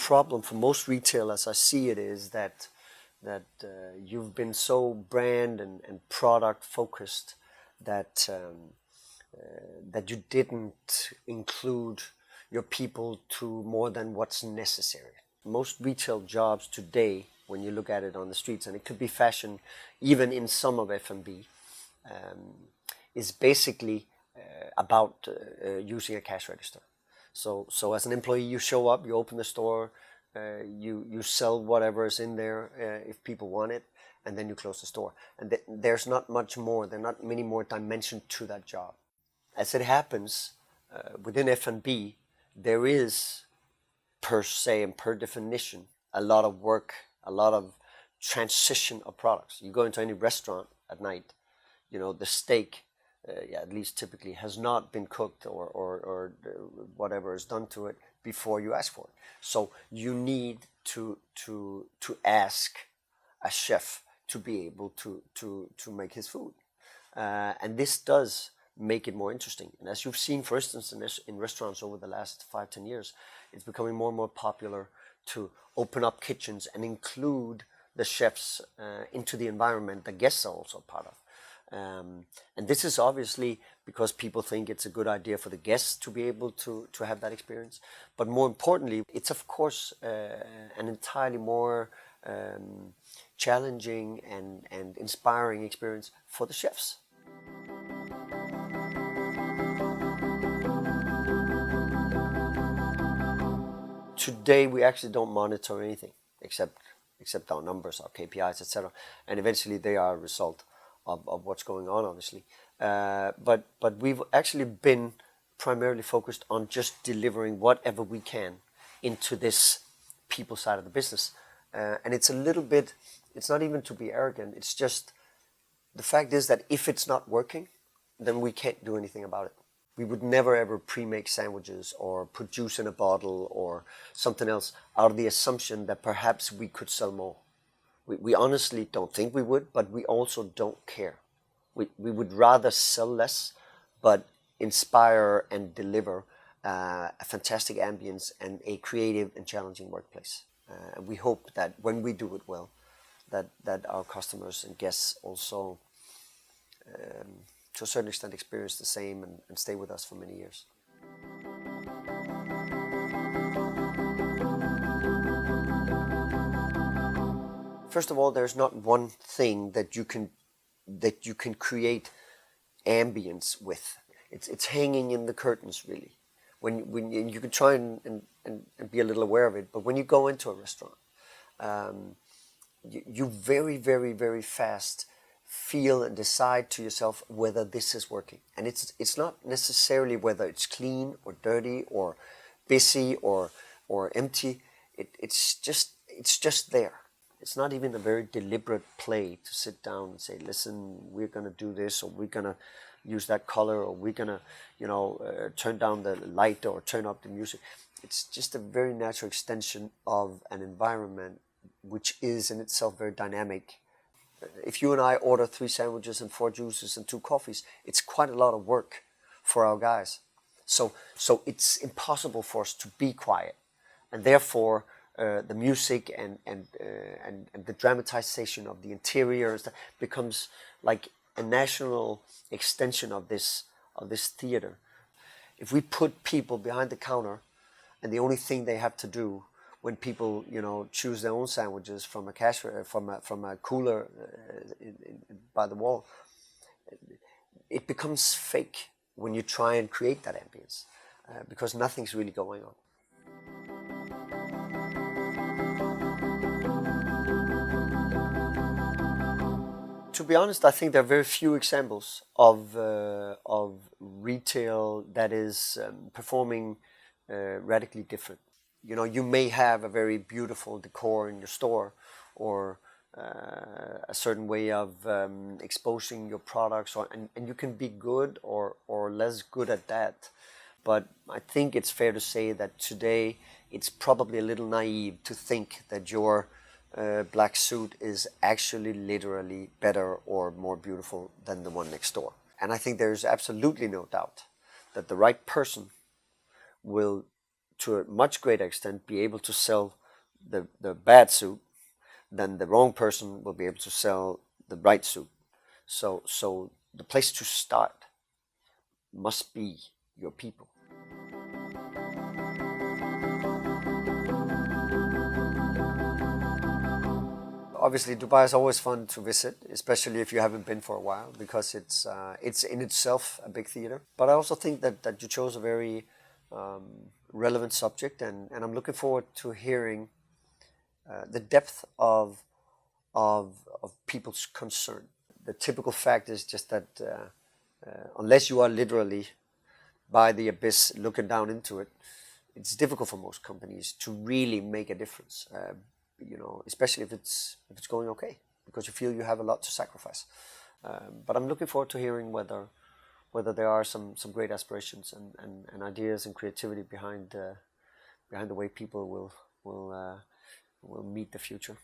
problem for most retailers, I see it, is that you've been so brand and product focused that that you didn't include your people to more than what's necessary. Most retail jobs today, when you look at it on the streets, and it could be fashion, even in some of F&B, is basically about using a cash register. So as an employee, you show up, you open the store, you sell whatever is in there if people want it, and then you close the store. And there's not much more, there are not many more dimensions to that job. As it happens, within F&B, there is, per se and per definition, a lot of work, a lot of transition of products. You go into any restaurant at night, you know, the steak, at least typically, has not been cooked or whatever is done to it before you ask for it. So you need to ask a chef to be able to make his food. And this does make it more interesting. And as you've seen, for instance, in restaurants over the last 5-10 years, it's becoming more and more popular to open up kitchens and include the chefs into the environment the guests are also part of. And this is obviously because people think it's a good idea for the guests to be able to have that experience. But more importantly, it's of course an entirely more challenging and inspiring experience for the chefs. Today we actually don't monitor anything except our numbers, our KPIs, etc. And eventually they are a result of what's going on, obviously. But we've actually been primarily focused on just delivering whatever we can into this people side of the business. And it's a little bit, it's not even to be arrogant, it's just, the fact is that if it's not working, then we can't do anything about it. We would never ever pre-make sandwiches or put juice in a bottle or something else out of the assumption that perhaps we could sell more. We honestly don't think we would, but we also don't care. We would rather sell less, but inspire and deliver a fantastic ambience and a creative and challenging workplace. And we hope that when we do it well, that our customers and guests also, to a certain extent, experience the same and stay with us for many years. First of all, there's not one thing that you can create ambience with. It's hanging in the curtains, really. When you can try and be a little aware of it, but when you go into a restaurant, you very, very, very fast feel and decide to yourself whether this is working. And it's not necessarily whether it's clean or dirty or busy or empty. It's just there. It's not even a very deliberate play to sit down and say, listen, we're going to do this, or we're going to use that color, or we're going to, turn down the light or turn up the music. It's just a very natural extension of an environment which is in itself very dynamic. If you and I order 3 sandwiches and 4 juices and 2 coffees, it's quite a lot of work for our guys. So it's impossible for us to be quiet. And therefore, the music and the dramatization of the interiors becomes like a national extension of this theater. If we put people behind the counter, and the only thing they have to do when people choose their own sandwiches from a cooler by the wall, it becomes fake when you try and create that ambience because nothing's really going on. To be honest, I think there are very few examples of retail that is performing radically different. You may have a very beautiful decor in your store, or a certain way of exposing your products, and you can be good or less good at that. But I think it's fair to say that today it's probably a little naive to think that your black suit is actually literally better or more beautiful than the one next door. And I think there's absolutely no doubt that the right person will to a much greater extent be able to sell the bad suit, then the wrong person will be able to sell the right suit. So the place to start must be your people. Obviously, Dubai is always fun to visit, especially if you haven't been for a while, because it's in itself a big theater. But I also think that you chose a very relevant subject, and I'm looking forward to hearing the depth of people's concern. The typical fact is just that unless you are literally by the abyss looking down into it, it's difficult for most companies to really make a difference. Especially if it's going okay, because you feel you have a lot to sacrifice. But I'm looking forward to hearing whether there are some great aspirations and ideas and creativity behind the way people will meet the future.